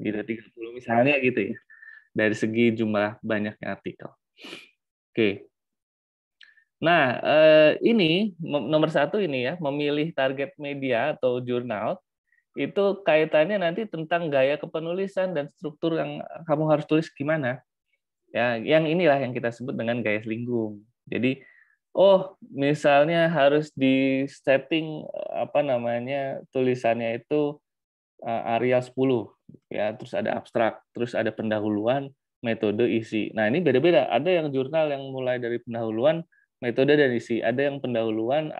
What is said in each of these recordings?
gitu 30 misalnya gitu ya. Dari segi jumlah banyaknya artikel. Oke. Nah, ini nomor satu ini ya, memilih target media atau jurnal itu kaitannya nanti tentang gaya kepenulisan dan struktur yang kamu harus tulis gimana. Ya, yang inilah yang kita sebut dengan gaya selinggung. Jadi, oh, misalnya harus di setting apa namanya tulisannya itu Arial 10 ya, terus ada abstrak, terus ada pendahuluan, metode, isi. Nah, ini beda-beda. Ada yang jurnal yang mulai dari pendahuluan, metode dan isi. Ada yang pendahuluan,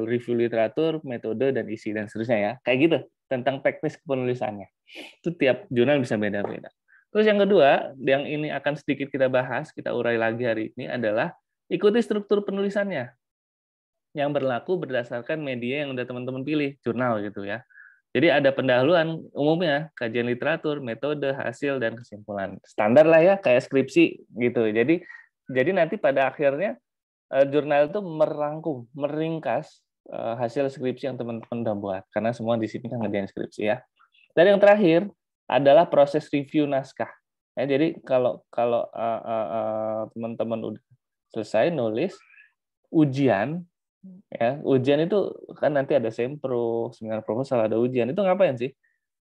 review literatur, metode dan isi dan seterusnya ya. Kayak gitu tentang teknis penulisannya. Itu tiap jurnal bisa beda-beda. Terus yang kedua, yang ini akan sedikit kita bahas, kita urai lagi hari ini adalah ikuti struktur penulisannya yang berlaku berdasarkan media yang udah teman-teman pilih, jurnal gitu ya. Jadi ada pendahuluan umumnya, kajian literatur, metode, hasil, dan kesimpulan. Standar lah ya, kayak skripsi gitu. Jadi nanti pada akhirnya jurnal itu merangkum, meringkas hasil skripsi yang teman-teman udah buat. Karena semua di sini kan ngerjain skripsi ya. Dan yang terakhir adalah proses review naskah. Ya, jadi kalau kalau teman-teman udah selesai nulis, ujian ya, ujian itu kan nanti ada sempro, seminar proposal, ada ujian. Itu ngapain sih?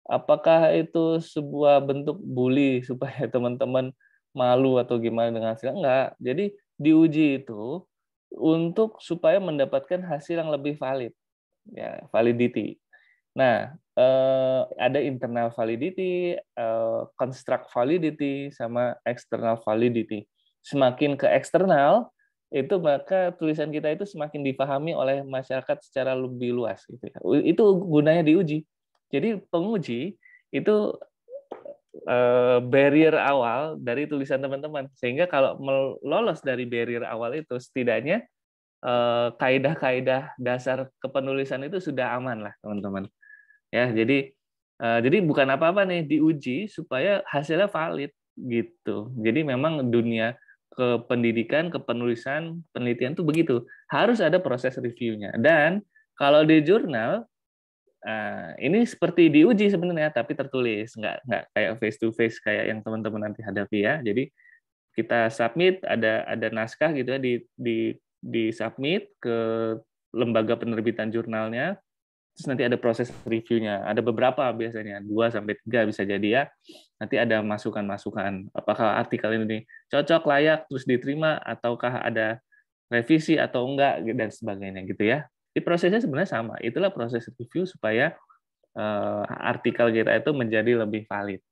Apakah itu sebuah bentuk bully supaya teman-teman malu atau gimana dengan hasilnya? Enggak. Jadi diuji itu untuk supaya mendapatkan hasil yang lebih valid, ya, validity. Nah, ada internal validity, construct validity, sama external validity. Semakin ke eksternal, itu maka tulisan kita itu semakin dipahami oleh masyarakat secara lebih luas. Gitu ya. Itu gunanya diuji. Jadi penguji itu barrier awal dari tulisan teman-teman. Sehingga kalau lolos dari barrier awal itu, setidaknya kaidah-kaidah dasar kepenulisan itu sudah aman lah, teman-teman. Ya, jadi bukan apa-apa nih, diuji supaya hasilnya valid gitu. Jadi memang dunia kependidikan, kepenulisan, penelitian tuh begitu. Harus ada proses reviewnya. Dan kalau di jurnal ini seperti diuji sebenarnya, tapi tertulis, nggak kayak face to face kayak yang teman-teman nanti hadapi ya. Jadi kita submit, ada naskah gitu ya, di submit ke lembaga penerbitan jurnalnya. Terus nanti ada proses reviewnya. Ada beberapa biasanya, 2 sampai 3 bisa jadi ya. Nanti ada masukan-masukan. Apakah artikel ini cocok, layak, terus diterima, ataukah ada revisi atau enggak, dan sebagainya gitu ya. Di prosesnya sebenarnya sama. Itulah proses review supaya artikel kita itu menjadi lebih valid.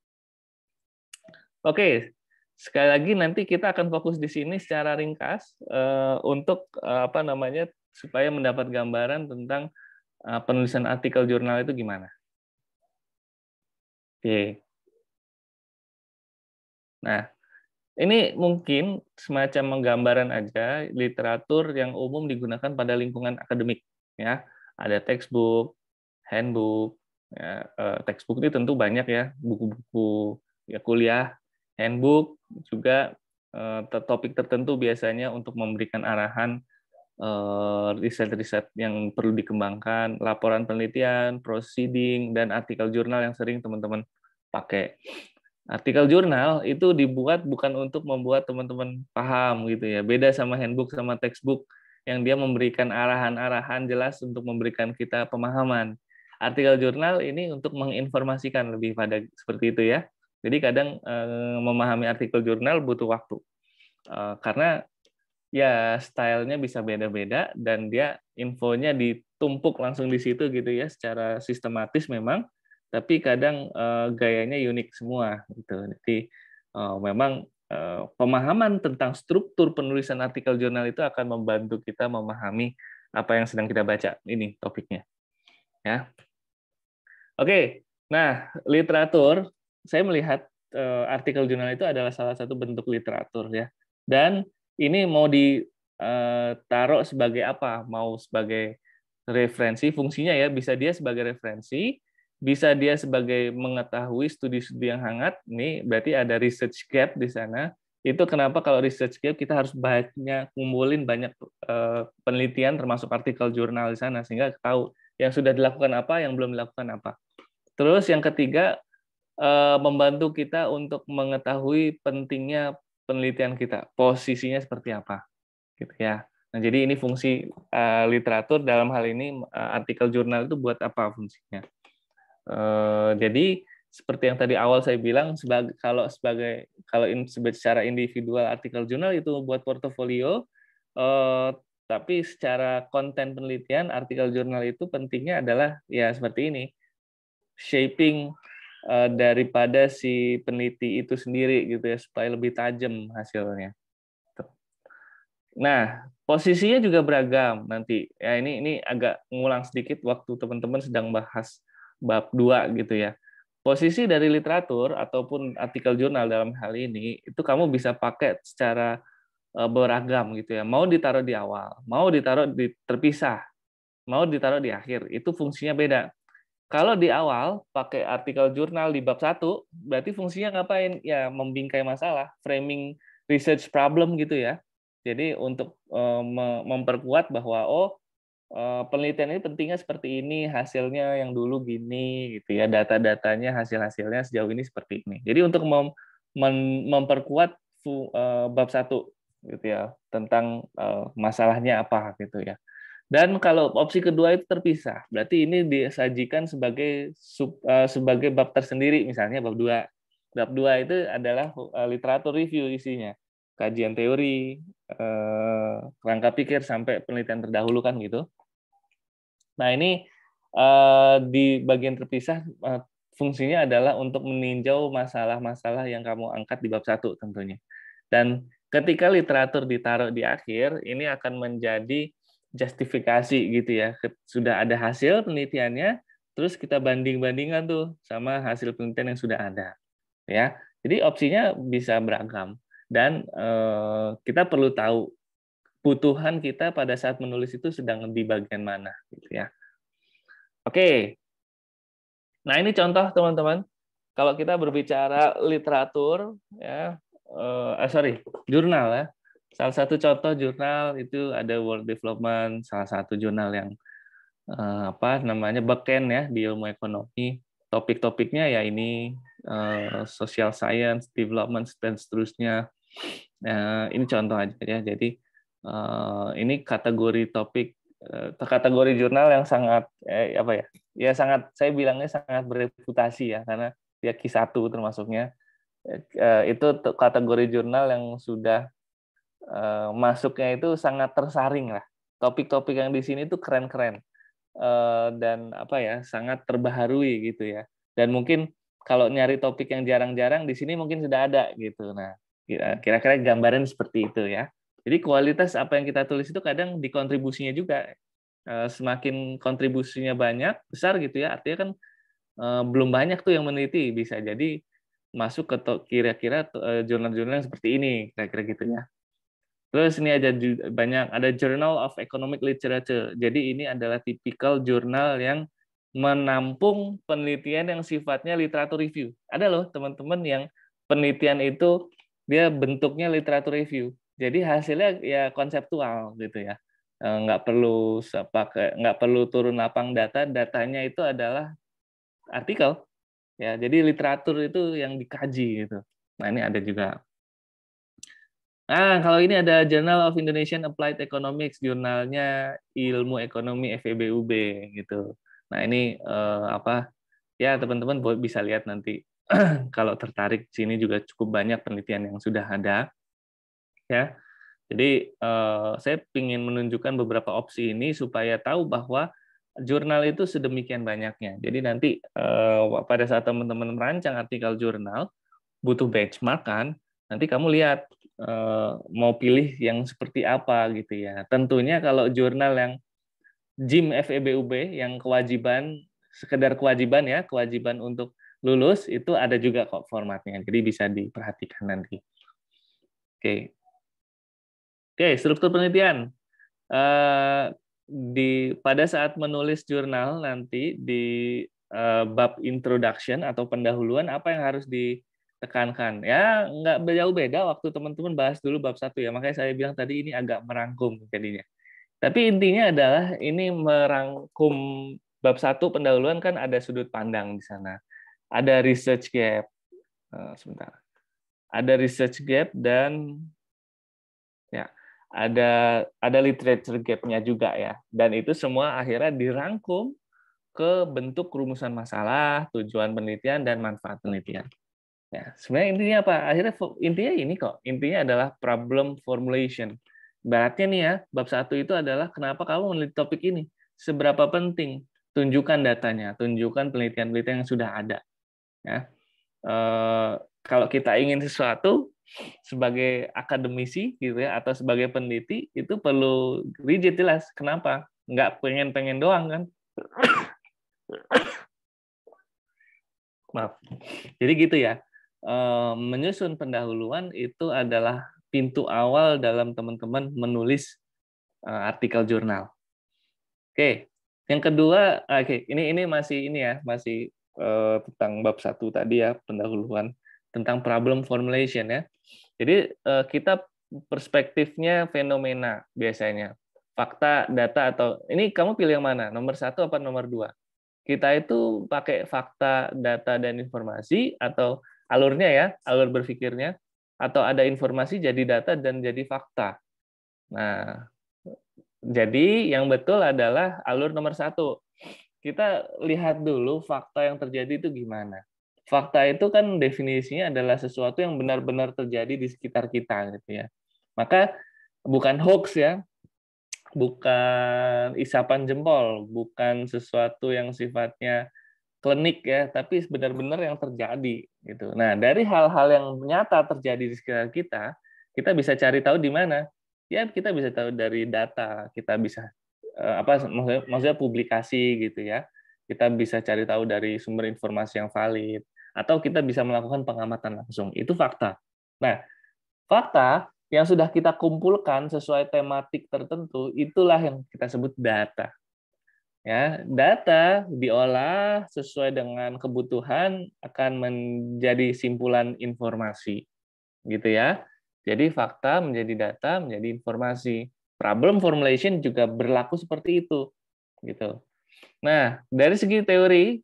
Oke, sekali lagi nanti kita akan fokus di sini secara ringkas untuk apa namanya supaya mendapat gambaran tentang penulisan artikel jurnal itu gimana. Oke. Nah, ini mungkin semacam menggambaran aja literatur yang umum digunakan pada lingkungan akademik. Ya, ada textbook, handbook. Ya, textbook ini tentu banyak ya, buku-buku ya kuliah, handbook juga topik tertentu biasanya untuk memberikan arahan riset-riset yang perlu dikembangkan, laporan penelitian, proceeding, dan artikel jurnal yang sering teman-teman pakai. Artikel jurnal itu dibuat bukan untuk membuat teman-teman paham gitu ya. Beda sama handbook sama textbook yang dia memberikan arahan-arahan jelas untuk memberikan kita pemahaman. Artikel jurnal ini untuk menginformasikan lebih pada seperti itu ya. Jadi kadang memahami artikel jurnal butuh waktu. Karena ya stylenya bisa beda-beda dan dia infonya ditumpuk langsung di situ gitu ya, secara sistematis memang, tapi kadang gayanya unik semua gitu. Jadi memang pemahaman tentang struktur penulisan artikel jurnal itu akan membantu kita memahami apa yang sedang kita baca. Ini topiknya ya. Oke, nah literatur, saya melihat artikel jurnal itu adalah salah satu bentuk literatur ya. Dan ini mau ditaruh sebagai apa? Mau sebagai referensi, fungsinya ya, bisa dia sebagai referensi, bisa dia sebagai mengetahui studi-studi yang hangat. Ini berarti ada research gap di sana. Itu kenapa kalau research gap kita harus banyak kumpulin banyak penelitian termasuk artikel jurnal di sana sehingga tahu yang sudah dilakukan apa, yang belum dilakukan apa. Terus yang ketiga, membantu kita untuk mengetahui pentingnya penelitian kita, posisinya seperti apa, gitu ya. Nah, jadi ini fungsi literatur dalam hal ini artikel jurnal itu buat apa fungsinya? Jadi seperti yang tadi awal saya bilang, secara individual artikel jurnal itu buat portofolio, tapi secara konten penelitian artikel jurnal itu pentingnya adalah ya seperti ini, shaping daripada si peneliti itu sendiri gitu ya, supaya lebih tajam hasilnya. Nah, posisinya juga beragam nanti. Ya ini agak ngulang sedikit waktu teman-teman sedang bahas bab 2 gitu ya. Posisi dari literatur ataupun artikel jurnal dalam hal ini itu kamu bisa pakai secara beragam gitu ya. Mau ditaruh di awal, mau ditaruh di terpisah, mau ditaruh di akhir. Itu fungsinya beda. Kalau di awal pakai artikel jurnal di bab 1, berarti fungsinya ngapain? Ya membingkai masalah, framing research problem gitu ya. Jadi untuk memperkuat bahwa penelitian ini pentingnya seperti ini, hasilnya yang dulu gini gitu ya, data-datanya, hasil-hasilnya sejauh ini seperti ini. Jadi untuk memperkuat bab 1 gitu ya, tentang masalahnya apa gitu ya. Dan kalau opsi kedua itu terpisah, berarti ini disajikan sebagai bab tersendiri, misalnya bab 2. Bab 2 itu adalah literatur review isinya, kajian teori, kerangka pikir sampai penelitian terdahulu kan gitu. Nah ini di bagian terpisah fungsinya adalah untuk meninjau masalah-masalah yang kamu angkat di bab 1 tentunya. Dan ketika literatur ditaruh di akhir, ini akan menjadi justifikasi gitu ya. Sudah ada hasil penelitiannya, terus kita banding-bandingkan tuh sama hasil penelitian yang sudah ada. Ya, jadi opsinya bisa beragam dan kita perlu tahu kebutuhan kita pada saat menulis itu sedang di bagian mana, gitu ya. Oke, nah ini contoh teman-teman. Kalau kita berbicara literatur, ya, jurnal ya. Salah satu contoh jurnal itu ada World Development, salah satu jurnal yang beken ya di ilmu ekonomi. Topik-topiknya ya ini social science, development dan seterusnya. Ini contoh aja ya. Jadi ini kategori topik, kategori jurnal yang sangat ya sangat, saya bilangnya sangat bereputasi ya, karena dia Q1 termasuknya. Itu kategori jurnal yang sudah masuknya itu sangat tersaring lah. Topik-topik yang di sini tuh keren-keren dan sangat terbaharui gitu ya. Dan mungkin kalau nyari topik yang jarang-jarang di sini mungkin sudah ada gitu. Nah, kira-kira gambaran seperti itu ya. Jadi kualitas apa yang kita tulis itu kadang di kontribusinya juga. Semakin kontribusinya banyak, besar gitu ya, artinya kan belum banyak tuh yang meneliti, bisa jadi masuk ke kira-kira jurnal-jurnal yang seperti ini, kira-kira gitu ya. Terus ini ada Journal of Economic Literature. Jadi ini adalah tipikal jurnal yang menampung penelitian yang sifatnya literatur review. Ada loh teman-teman yang penelitian itu dia bentuknya literatur review. Jadi hasilnya ya konseptual gitu ya. Nggak perlu turun lapang data, datanya itu adalah artikel. Ya, jadi literatur itu yang dikaji gitu. Nah, ini ada juga. Nah, kalau ini ada Journal of Indonesian Applied Economics, jurnalnya ilmu ekonomi FEBUB gitu. Nah, ini ya teman-teman bisa lihat nanti kalau tertarik, sini juga cukup banyak penelitian yang sudah ada. Ya. Jadi saya ingin menunjukkan beberapa opsi ini supaya tahu bahwa jurnal itu sedemikian banyaknya. Jadi nanti pada saat teman-teman merancang artikel jurnal, butuh benchmark kan, nanti kamu lihat mau pilih yang seperti apa gitu ya. Tentunya kalau jurnal yang JIM FEBUB yang sekedar kewajiban untuk lulus itu ada juga kok formatnya. Jadi bisa diperhatikan nanti. Oke. Oke, struktur penelitian. Pada saat menulis jurnal nanti di bab introduction atau pendahuluan, apa yang harus ditekankan? Ya, nggak jauh beda waktu teman-teman bahas dulu bab 1 ya. Makanya saya bilang tadi ini agak merangkum jadinya. Tapi intinya adalah ini merangkum bab 1 pendahuluan kan ada sudut pandang di sana. ada research gap. Sebentar. Ada research gap dan ya ada literature gap-nya juga ya. Dan itu semua akhirnya dirangkum ke bentuk rumusan masalah, tujuan penelitian, dan manfaat penelitian. Ya, sebenarnya intinya apa? Akhirnya intinya ini kok. Intinya adalah problem formulation. Ibaratnya nih ya, bab 1 itu adalah kenapa kamu meneliti topik ini? Seberapa penting? Tunjukkan datanya, tunjukkan penelitian-penelitian yang sudah ada. Ya. Kalau kita ingin sesuatu sebagai akademisi gitu ya, atau sebagai peneliti, itu perlu rigid jelas. Kenapa? Nggak pengen-pengen doang kan? Maaf. Jadi gitu ya. Menyusun pendahuluan itu adalah pintu awal dalam teman-teman menulis artikel jurnal. Oke, yang kedua, ini masih masih tentang bab 1 tadi ya, pendahuluan tentang problem formulation ya. Jadi kita perspektifnya fenomena biasanya, fakta, data, atau ini kamu pilih yang mana? Nomor 1 apa nomor 2? Kita itu pakai fakta, data, dan informasi, atau alurnya ya, alur berpikirnya, atau ada informasi jadi data dan jadi fakta. Nah, jadi yang betul adalah alur nomor 1. Kita lihat dulu fakta yang terjadi itu gimana. Fakta itu kan definisinya adalah sesuatu yang benar-benar terjadi di sekitar kita gitu ya. Maka bukan hoax ya, bukan isapan jempol, bukan sesuatu yang sifatnya klinik ya, tapi benar-benar yang terjadi gitu. Nah, dari hal-hal yang nyata terjadi di sekitar kita bisa cari tahu di mana. Ya, kita bisa tahu dari data, kita bisa maksudnya publikasi gitu ya. Kita bisa cari tahu dari sumber informasi yang valid, atau kita bisa melakukan pengamatan langsung. Itu fakta. Nah, fakta yang sudah kita kumpulkan sesuai tematik tertentu, itulah yang kita sebut data. Ya, data diolah sesuai dengan kebutuhan akan menjadi simpulan informasi, gitu ya. Jadi fakta menjadi data, menjadi informasi. Problem formulation juga berlaku seperti itu, gitu. Nah, dari segi teori,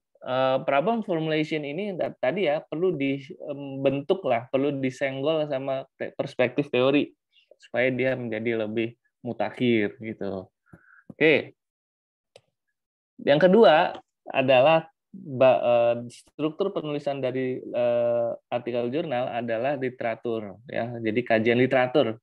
problem formulation ini tadi ya perlu dibentuk lah, perlu disenggol sama perspektif teori supaya dia menjadi lebih mutakhir, gitu. Oke. Yang kedua adalah struktur penulisan dari artikel jurnal adalah literatur ya. Jadi kajian literatur.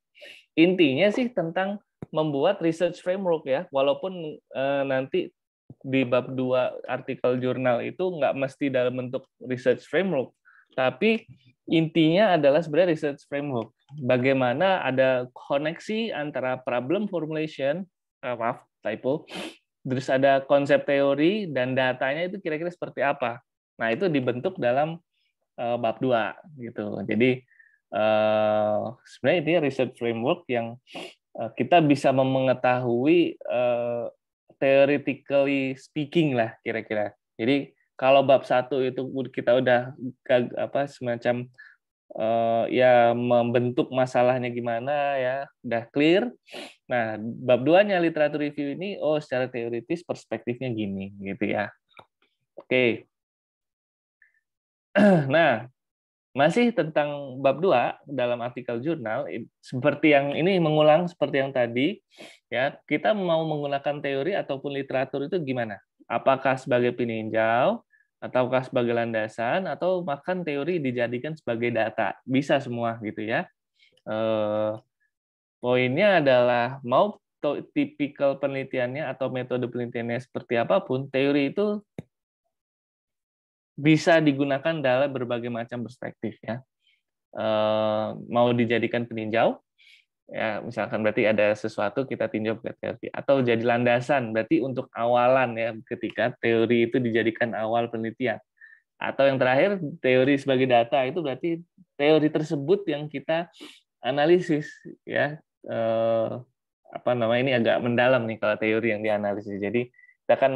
Intinya sih tentang membuat research framework ya. Walaupun nanti di bab 2 artikel jurnal itu nggak mesti dalam bentuk research framework, tapi intinya adalah sebenarnya research framework. Bagaimana ada koneksi antara problem formulation, maaf, typo, terus ada konsep teori dan datanya itu kira-kira seperti apa. Nah, itu dibentuk dalam bab 2 gitu. Jadi sebenarnya ini research framework yang kita bisa mengetahui theoretically speaking lah kira-kira. Jadi kalau bab 1 itu kita udah semacam ya membentuk masalahnya gimana ya, udah clear. Nah, bab 2-nya literatur review ini secara teoritis perspektifnya gini gitu ya. Oke. Nah, masih tentang bab 2 dalam artikel jurnal seperti yang ini mengulang seperti yang tadi ya, kita mau menggunakan teori ataupun literatur itu gimana? Apakah sebagai peninjau ataukah sebagai landasan atau bahkan teori dijadikan sebagai data? Bisa semua gitu ya. Poinnya adalah mau tipikal penelitiannya atau metode penelitiannya seperti apapun, teori itu bisa digunakan dalam berbagai macam perspektif ya. Mau dijadikan peninjau, ya misalkan berarti ada sesuatu kita tinjau ke teori, atau jadi landasan berarti untuk awalan ya ketika teori itu dijadikan awal penelitian. Atau yang terakhir teori sebagai data itu berarti teori tersebut yang kita analisis ya. Ini agak mendalam nih kalau teori yang dianalisis. Jadi kita kan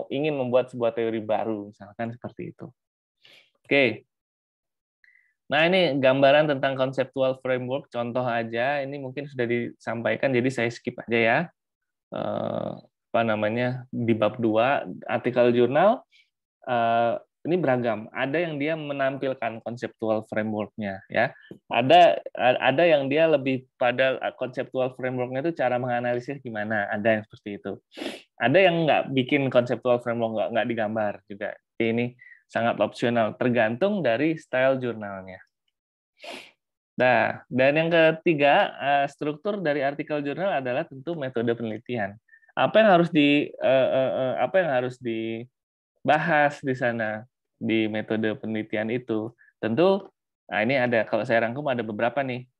ingin membuat sebuah teori baru misalkan seperti itu. Oke. Nah, ini gambaran tentang conceptual framework, contoh aja, ini mungkin sudah disampaikan, jadi saya skip aja ya. Di bab 2, artikel jurnal, ini beragam. Ada yang dia menampilkan konseptual framework-nya, ya. Ada yang dia lebih pada konseptual framework-nya itu cara menganalisis gimana. Ada yang seperti itu. Ada yang nggak bikin konseptual framework, nggak digambar juga. Ini sangat opsional, tergantung dari style jurnalnya. Nah, dan yang ketiga, struktur dari artikel jurnal adalah tentu metode penelitian. Apa yang harus dibahas di sana di metode penelitian itu? Tentu, nah ini ada, kalau saya rangkum ada beberapa nih.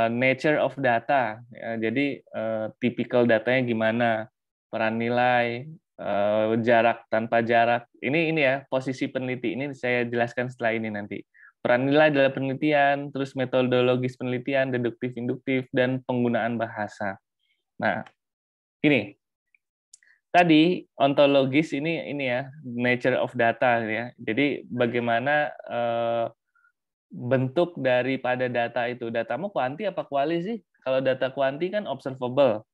Nature of data, ya, jadi typical datanya gimana, peran nilai, jarak tanpa jarak. Ini ya posisi peneliti. Ini saya jelaskan setelah ini nanti. Peran nilai dalam penelitian, terus metodologis penelitian, deduktif, induktif, dan penggunaan bahasa. Nah, ini tadi ontologis ini ya nature of data ya. Jadi bagaimana bentuk daripada data itu. Datamu kuanti apa kuali sih? Kalau data kuanti kan observable,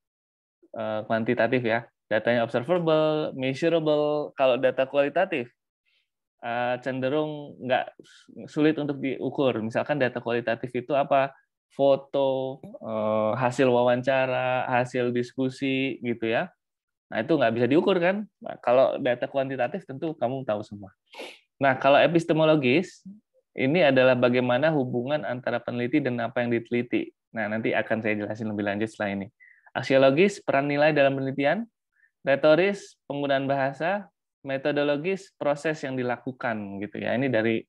kuantitatif ya. Datanya observable, measurable. Kalau data kualitatif cenderung nggak sulit untuk diukur. Misalkan data kualitatif itu apa? Foto, hasil wawancara, hasil diskusi gitu ya. Nah itu nggak bisa diukur kan? Nah, kalau data kuantitatif tentu kamu tahu semua. Nah kalau epistemologis ini adalah bagaimana hubungan antara peneliti dan apa yang diteliti. Nah nanti akan saya jelasin lebih lanjut setelah ini. Aksiologis peran nilai dalam penelitian, retoris penggunaan bahasa, metodologis proses yang dilakukan gitu ya. Ini dari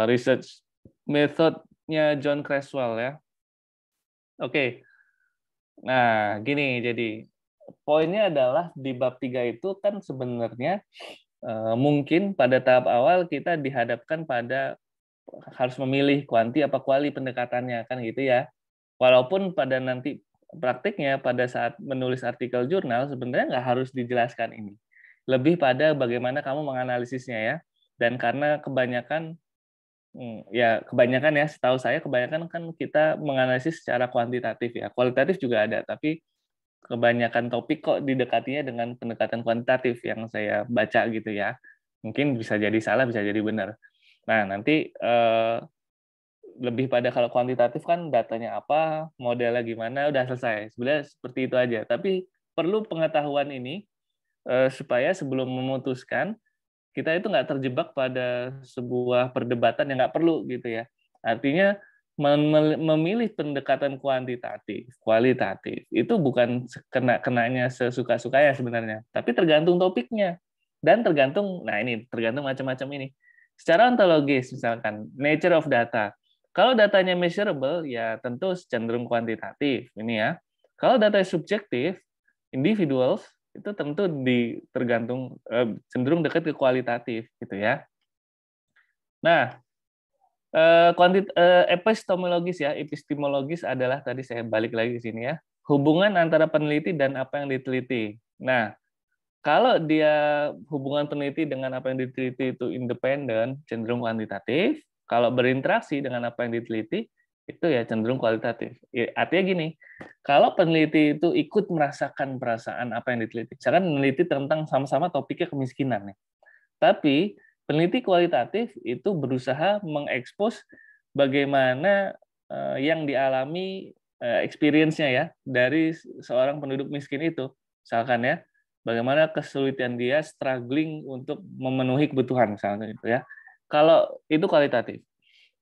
research methodnya John Creswell ya. Oke. Nah, gini jadi poinnya adalah di bab 3 itu kan sebenarnya mungkin pada tahap awal kita dihadapkan pada harus memilih kuanti apa kuali pendekatannya kan gitu ya. Walaupun pada nanti praktiknya pada saat menulis artikel jurnal sebenarnya nggak harus dijelaskan ini. Lebih pada bagaimana kamu menganalisisnya ya. Dan karena kebanyakan ya setahu saya kebanyakan kan kita menganalisis secara kuantitatif ya. Kualitatif juga ada, tapi kebanyakan topik kok didekatinya dengan pendekatan kuantitatif yang saya baca gitu ya. Mungkin bisa jadi salah, bisa jadi benar. Nah, nanti lebih pada kalau kuantitatif kan datanya apa, modelnya gimana, udah selesai. Sebenarnya seperti itu aja. Tapi perlu pengetahuan ini supaya sebelum memutuskan, kita itu nggak terjebak pada sebuah perdebatan yang nggak perlu gitu ya. Artinya memilih pendekatan kuantitatif, kualitatif itu bukan kenanya sesuka-sukanya sebenarnya, tapi tergantung topiknya dan tergantung, nah ini tergantung macam-macam ini. Secara ontologis misalkan nature of data. Kalau datanya measurable ya tentu cenderung kuantitatif ini ya. Kalau data subjektif, individuals itu tentu tergantung cenderung dekat ke kualitatif gitu ya. Nah, epistemologis adalah tadi saya balik lagi ke sini ya, hubungan antara peneliti dan apa yang diteliti. Nah, kalau dia hubungan peneliti dengan apa yang diteliti itu independen, cenderung kuantitatif. Kalau berinteraksi dengan apa yang diteliti, itu ya cenderung kualitatif. Ya, artinya gini, kalau peneliti itu ikut merasakan perasaan apa yang diteliti, misalkan meneliti tentang sama-sama topiknya kemiskinan nih, tapi peneliti kualitatif itu berusaha mengekspos bagaimana yang dialami experience-nya ya dari seorang penduduk miskin itu, misalkan ya, bagaimana kesulitan dia struggling untuk memenuhi kebutuhan misalnya gitu ya. Kalau itu kualitatif.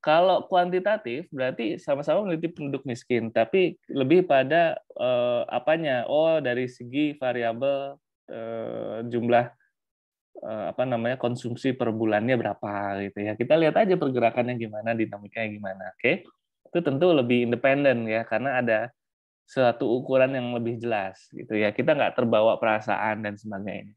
Kalau kuantitatif berarti sama-sama meneliti penduduk miskin, tapi lebih pada apanya? Oh, dari segi variabel jumlah konsumsi per bulannya berapa gitu ya. Kita lihat aja pergerakannya gimana, dinamikanya gimana. Oke. Itu tentu lebih independen ya karena ada suatu ukuran yang lebih jelas gitu ya. Kita nggak terbawa perasaan dan sebagainya.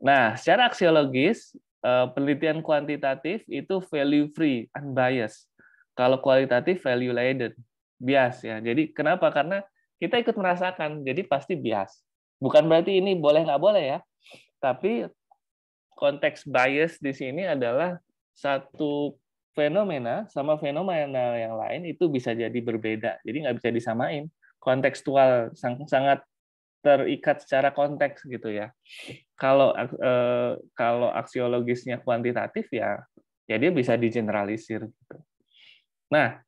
Nah, secara aksiologis penelitian kuantitatif itu value free, unbiased. Kalau kualitatif value laden, bias ya. Jadi kenapa? Karena kita ikut merasakan, jadi pasti bias. Bukan berarti ini boleh nggak boleh ya, tapi konteks bias di sini adalah satu fenomena sama fenomena yang lain itu bisa jadi berbeda. Jadi nggak bisa disamain. Kontekstual sangat terikat secara konteks gitu ya. Kalau aksiologisnya kuantitatif ya dia bisa digeneralisir gitu. Nah,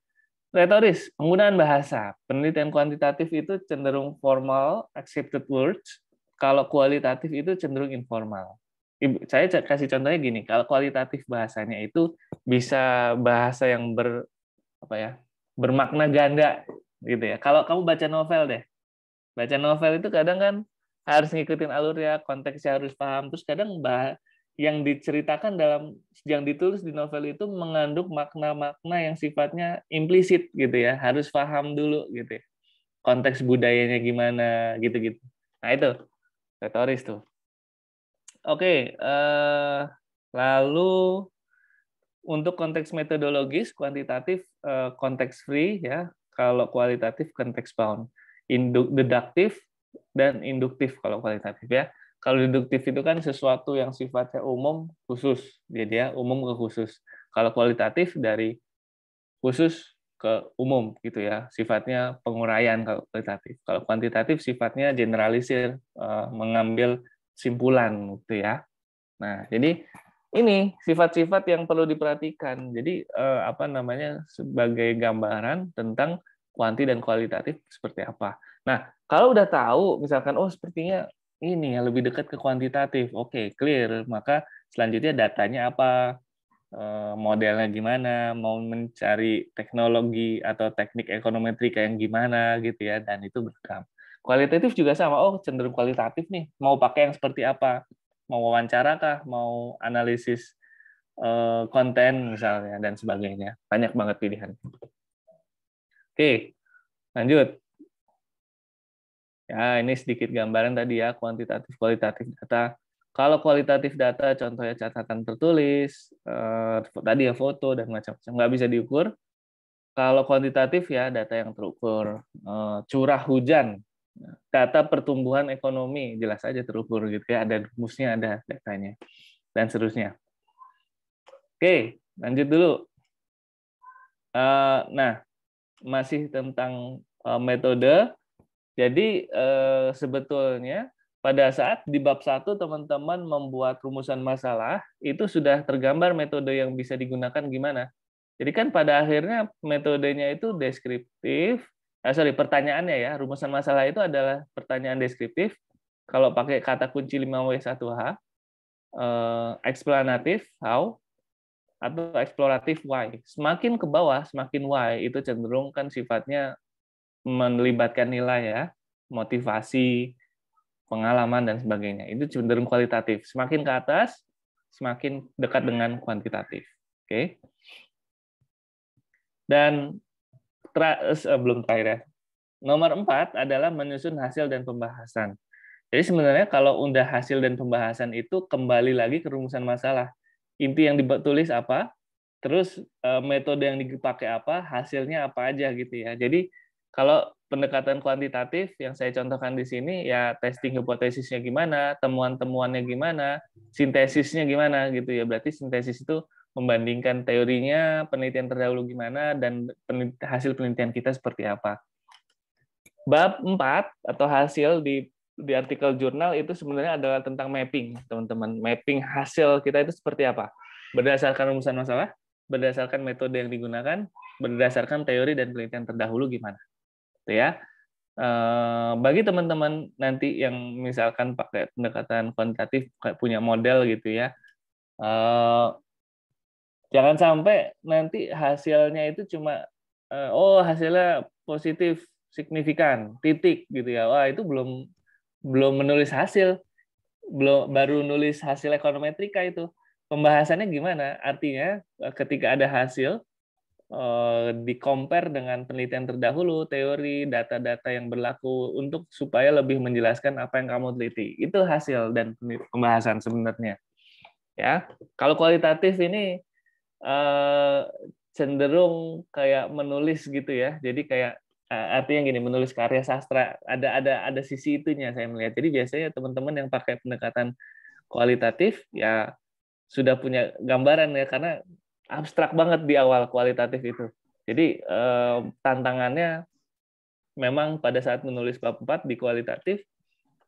retoris, penggunaan bahasa. Penelitian kuantitatif itu cenderung formal, accepted words. Kalau kualitatif itu cenderung informal. Saya kasih contohnya gini, kalau kualitatif bahasanya itu bisa bahasa yang bermakna ganda gitu ya. Kalau kamu baca novel deh, baca novel itu kadang kan harus ngikutin alurnya, konteksnya harus paham. Terus kadang yang diceritakan yang ditulis di novel itu mengandung makna-makna yang sifatnya implisit gitu ya, harus paham dulu gitu ya. Konteks budayanya gimana gitu-gitu. Nah itu retoris tuh. Oke, lalu untuk konteks metodologis, kuantitatif konteks free ya, kalau kualitatif konteks bound. Deduktif dan induktif kalau kualitatif ya. Kalau deduktif itu kan sesuatu yang sifatnya umum khusus, jadi ya umum ke khusus. Kalau kualitatif dari khusus ke umum gitu ya, sifatnya penguraian kalau kualitatif. Kalau kuantitatif sifatnya generalisir, mengambil simpulan gitu ya. Nah, jadi ini sifat-sifat yang perlu diperhatikan. Jadi sebagai gambaran tentang kuanti dan kualitatif seperti apa. Nah, kalau udah tahu misalkan sepertinya ini yang lebih dekat ke kuantitatif. Oke, clear. Maka selanjutnya datanya apa? Modelnya gimana? Mau mencari teknologi atau teknik ekonometrika yang gimana gitu ya, dan itu beragam. Kualitatif juga sama. Cenderung kualitatif nih. Mau pakai yang seperti apa? Mau wawancara kah? Mau analisis konten misalnya dan sebagainya. Banyak banget pilihan. Oke, lanjut. Ya, ini sedikit gambaran tadi ya, kuantitatif, kualitatif data. Kalau kualitatif data, contohnya catatan tertulis, tadi ya foto dan macam-macam, nggak bisa diukur. Kalau kuantitatif ya data yang terukur, curah hujan, data pertumbuhan ekonomi, jelas aja terukur gitu ya, ada rumusnya, ada datanya, dan seterusnya. Oke, lanjut dulu. Nah, masih tentang metode. Jadi sebetulnya pada saat di bab 1 teman-teman membuat rumusan masalah, itu sudah tergambar metode yang bisa digunakan gimana. Jadi kan pada akhirnya metodenya itu deskriptif, pertanyaannya ya, rumusan masalah itu adalah pertanyaan deskriptif, kalau pakai kata kunci 5W1H, eksplanatif, how, atau eksploratif, why. Semakin ke bawah, semakin why, itu cenderung kan sifatnya melibatkan nilai ya, motivasi, pengalaman, dan sebagainya. Itu cenderung kualitatif. Semakin ke atas, semakin dekat dengan kuantitatif. Oke. Dan belum terakhir ya. Nomor 4 adalah menyusun hasil dan pembahasan. Jadi sebenarnya kalau udah hasil dan pembahasan itu kembali lagi ke rumusan masalah. Inti yang ditulis apa, terus metode yang dipakai apa, hasilnya apa aja gitu ya. Jadi kalau pendekatan kuantitatif yang saya contohkan di sini ya testing hipotesisnya gimana, temuan-temuannya gimana, sintesisnya gimana gitu ya. Berarti sintesis itu membandingkan teorinya, penelitian terdahulu gimana, dan hasil penelitian kita seperti apa. Bab 4 atau hasil di artikel jurnal itu sebenarnya adalah tentang mapping, teman-teman. Mapping hasil kita itu seperti apa? Berdasarkan rumusan masalah, berdasarkan metode yang digunakan, berdasarkan teori dan penelitian terdahulu gimana. Itu ya. Bagi teman-teman nanti yang misalkan pakai pendekatan kuantitatif, punya model gitu ya, jangan sampai nanti hasilnya itu cuma hasilnya positif signifikan titik gitu ya. Wah, itu belum menulis hasil, baru nulis hasil ekonometrika itu. Pembahasannya gimana? Artinya ketika ada hasil di-compare dengan penelitian terdahulu, teori, data-data yang berlaku untuk supaya lebih menjelaskan apa yang kamu teliti. Itu hasil dan pembahasan sebenarnya. Ya. Kalau kualitatif ini cenderung kayak menulis gitu ya. Jadi kayak artinya gini, menulis karya sastra, ada sisi itunya saya melihat. Jadi biasanya teman-teman yang pakai pendekatan kualitatif ya sudah punya gambaran ya, karena abstrak banget di awal kualitatif itu. Jadi tantangannya memang pada saat menulis bab 4 di kualitatif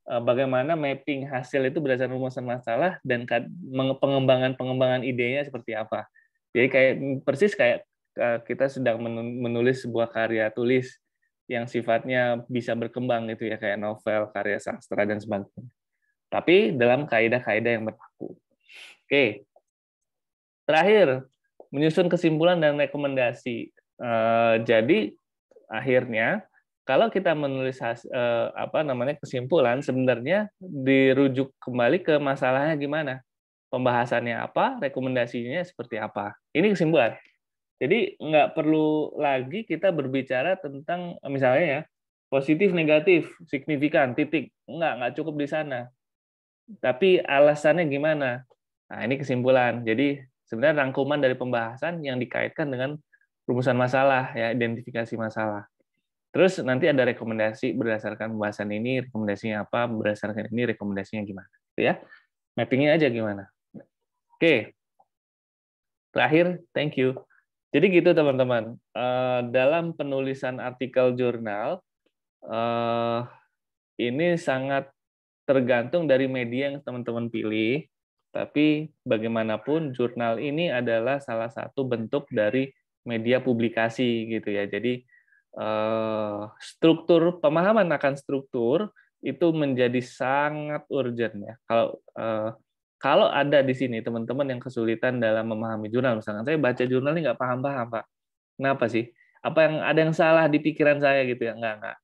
bagaimana mapping hasil itu berdasarkan rumusan masalah dan pengembangan idenya seperti apa. Jadi kayak persis kayak kita sedang menulis sebuah karya tulis yang sifatnya bisa berkembang gitu ya, kayak novel, karya sastra dan sebagainya. Tapi dalam kaidah-kaidah yang berlaku. Oke. Terakhir, menyusun kesimpulan dan rekomendasi. Jadi akhirnya kalau kita menulis kesimpulan, sebenarnya dirujuk kembali ke masalahnya gimana, pembahasannya apa, rekomendasinya seperti apa. Ini kesimpulan. Jadi nggak perlu lagi kita berbicara tentang misalnya ya positif, negatif, signifikan, titik. Nggak cukup di sana. Tapi alasannya gimana? Nah, ini kesimpulan. Jadi sebenarnya rangkuman dari pembahasan yang dikaitkan dengan rumusan masalah, ya, identifikasi masalah. Terus nanti ada rekomendasi berdasarkan pembahasan ini, rekomendasinya apa, berdasarkan ini rekomendasinya gimana. Ya, mappingnya aja gimana. Oke. Terakhir, thank you. Jadi gitu teman-teman, dalam penulisan artikel jurnal, ini sangat tergantung dari media yang teman-teman pilih, tapi bagaimanapun jurnal ini adalah salah satu bentuk dari media publikasi gitu ya. Jadi struktur, pemahaman akan struktur itu menjadi sangat urgent ya. Kalau ada di sini teman-teman yang kesulitan dalam memahami jurnal, misalkan saya baca jurnal ini nggak paham-paham, Pak. Kenapa sih? Apa yang ada yang salah di pikiran saya gitu ya? Enggak.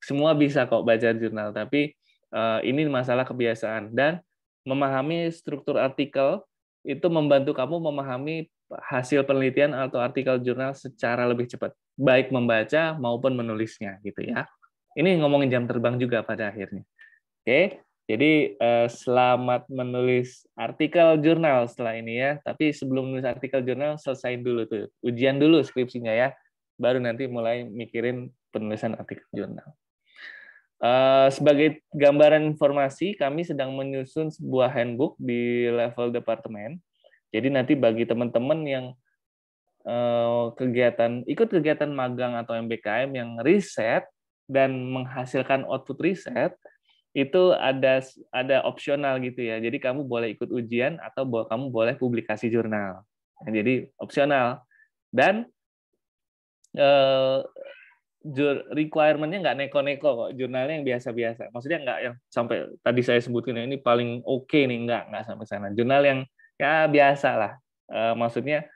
Semua bisa kok baca jurnal, tapi ini masalah kebiasaan. Dan memahami struktur artikel itu membantu kamu memahami hasil penelitian atau artikel jurnal secara lebih cepat, baik membaca maupun menulisnya gitu ya. Ini ngomongin jam terbang juga pada akhirnya. Oke. Jadi selamat menulis artikel jurnal setelah ini ya. Tapi sebelum menulis artikel jurnal, selesaiin dulu tuh. Ujian dulu skripsinya ya. Baru nanti mulai mikirin penulisan artikel jurnal. Sebagai gambaran informasi, kami sedang menyusun sebuah handbook di level departemen. Jadi nanti bagi teman-teman yang ikut kegiatan magang atau MBKM yang riset dan menghasilkan output riset, itu ada opsional gitu ya. Jadi kamu boleh ikut ujian atau kamu boleh publikasi jurnal. Nah, jadi opsional. Dan requirement-nya nggak neko-neko kok. Jurnalnya yang biasa-biasa. Maksudnya nggak yang sampai tadi saya sebutin ini paling oke nih, nggak sampai sana. Jurnal yang ya biasa lah. Maksudnya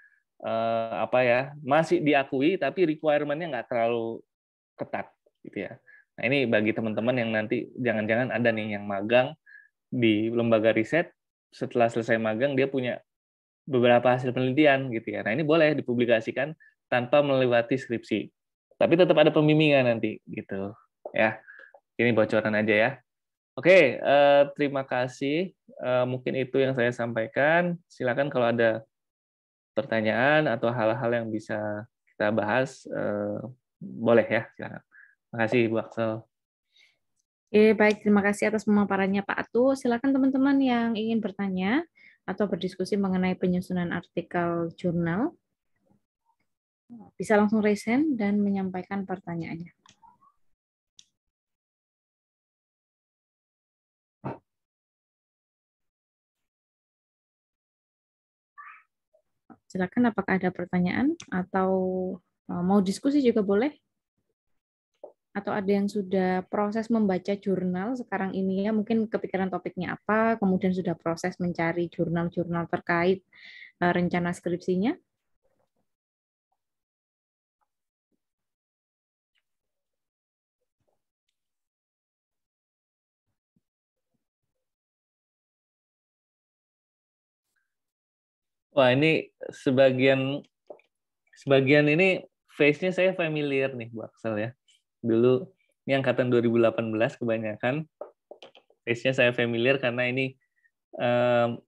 masih diakui tapi requirement-nya nggak terlalu ketat gitu ya. Nah, ini bagi teman-teman yang nanti jangan-jangan ada nih yang magang di lembaga riset, setelah selesai magang dia punya beberapa hasil penelitian gitu ya. Nah, ini boleh dipublikasikan tanpa melewati skripsi. Tapi tetap ada pembimbingan nanti gitu ya. Ini bocoran aja ya. Oke, terima kasih. Mungkin itu yang saya sampaikan. Silakan kalau ada pertanyaan atau hal-hal yang bisa kita bahas, boleh ya, silakan. Terima kasih, Bu Aksel. Oke, baik. Terima kasih atas pemaparannya, Pak Atu. Silakan teman-teman yang ingin bertanya atau berdiskusi mengenai penyusunan artikel jurnal, bisa langsung raise hand dan menyampaikan pertanyaannya. Silakan, apakah ada pertanyaan atau mau diskusi juga boleh? Atau ada yang sudah proses membaca jurnal sekarang ini ya, mungkin kepikiran topiknya apa, kemudian sudah proses mencari jurnal-jurnal terkait rencana skripsinya? Wah, ini sebagian ini face-nya saya familiar nih, Bu Aksel ya. Dulu ini angkatan 2018 kebanyakan face-nya saya familiar karena ini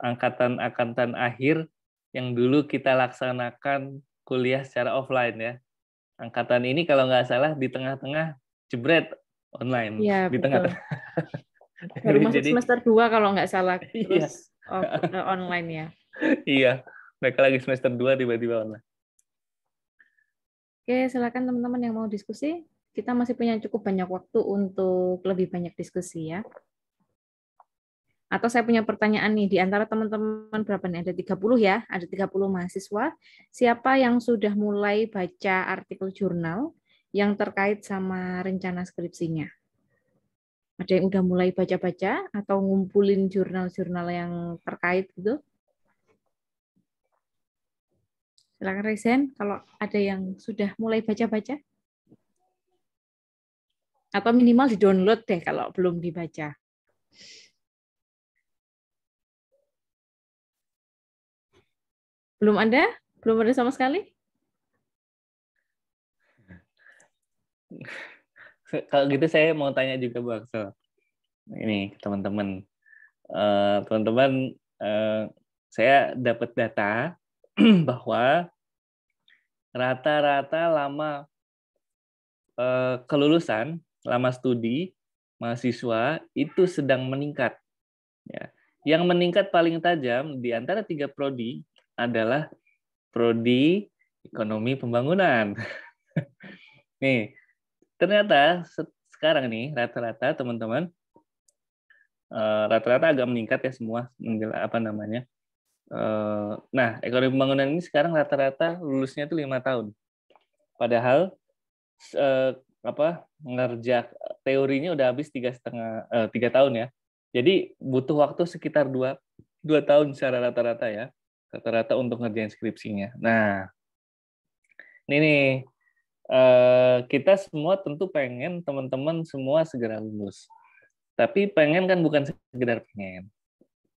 angkatan akhir yang dulu kita laksanakan kuliah secara offline ya. Angkatan ini kalau nggak salah di tengah-tengah jebret online. Iya, Di betul. tengah-tengah. Baru masuk Jadi, semester 2 kalau nggak salah, iya. terus online ya. Iya, mereka lagi semester 2 tiba-tiba online. Oke, silakan teman-teman yang mau diskusi. Kita masih punya cukup banyak waktu untuk lebih banyak diskusi ya. Atau saya punya pertanyaan nih, di antara teman-teman berapa nih? Ada 30 ya, ada 30 mahasiswa. Siapa yang sudah mulai baca artikel jurnal yang terkait sama rencana skripsinya? Ada yang udah mulai baca-baca atau ngumpulin jurnal-jurnal yang terkait gitu? Silakan Resen, kalau ada yang sudah mulai baca-baca. Atau minimal di-download deh kalau belum dibaca. Belum ada? Belum ada sama sekali? Kalau gitu saya mau tanya juga Bu Axel. Ini teman-teman. Teman-teman, saya dapat data bahwa rata-rata lama kelulusan, lama studi mahasiswa itu sedang meningkat. Ya. Yang meningkat paling tajam di antara 3 prodi adalah prodi ekonomi pembangunan. Nih, ternyata sekarang nih rata-rata teman-teman rata-rata agak meningkat ya semua apa namanya. Nah, ekonomi pembangunan ini sekarang rata-rata lulusnya itu 5 tahun. Padahal ngerja teorinya udah habis 3 tahun ya. Jadi butuh waktu sekitar 2 tahun secara rata-rata ya. Rata-rata untuk ngerjain skripsinya. Nah, ini nih kita semua tentu pengen teman-teman semua segera lulus. Tapi pengen kan bukan sekedar pengen.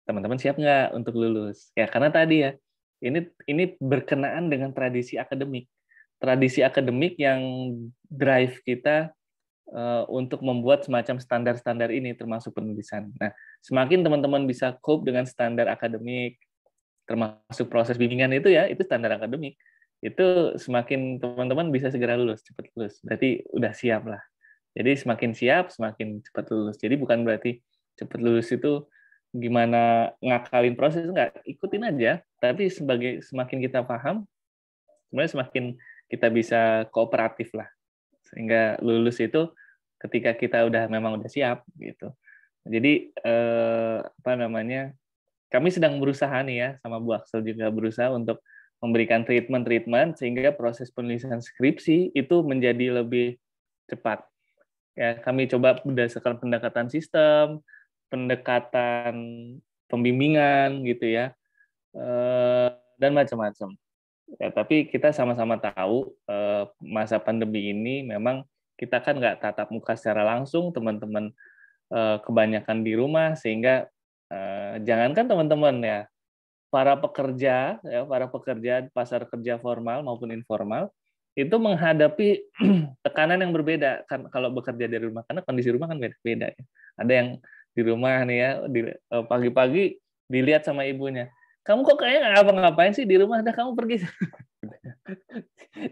Teman-teman siap nggak untuk lulus? Ya karena tadi ya, ini berkenaan dengan tradisi akademik. Tradisi akademik yang drive kita untuk membuat semacam standar-standar ini termasuk penulisan. Nah, semakin teman-teman bisa cope dengan standar akademik, termasuk proses bimbingan itu ya, itu standar akademik. Itu semakin teman-teman bisa segera lulus, cepat lulus. Berarti udah siap lah. Jadi semakin siap, semakin cepat lulus. Jadi bukan berarti cepat lulus itu gimana ngakalin proses, enggak. Ikutin aja. Tapi semakin kita paham, sebenarnya semakin kita bisa kooperatif lah. Sehingga lulus itu ketika kita memang udah siap gitu. Jadi apa namanya? Kami sedang berusaha nih ya, sama Bu Axel juga berusaha untuk memberikan treatment sehingga proses penulisan skripsi itu menjadi lebih cepat. Ya, kami coba berdasarkan pendekatan sistem, pendekatan pembimbingan gitu ya, dan macam-macam. Ya, tapi kita sama-sama tahu masa pandemi ini memang kita kan nggak tatap muka secara langsung, teman-teman kebanyakan di rumah, sehingga jangankan teman-teman ya, para pekerja pasar kerja formal maupun informal itu menghadapi tekanan yang berbeda kan kalau bekerja dari rumah, karena kondisi rumah kan beda-beda ya. Ada yang di rumah nih ya, pagi-pagi dilihat sama ibunya, kamu kok kayaknya nggak ngapa-ngapain sih di rumah, dah kamu pergi.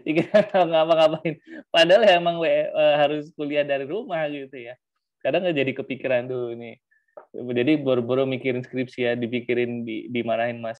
Dikira ngapa-ngapain, padahal ya emang harus kuliah dari rumah gitu ya. Kadang nggak jadi kepikiran tuh nih. Jadi boro-boro mikirin skripsi ya, dipikirin dimarahin mas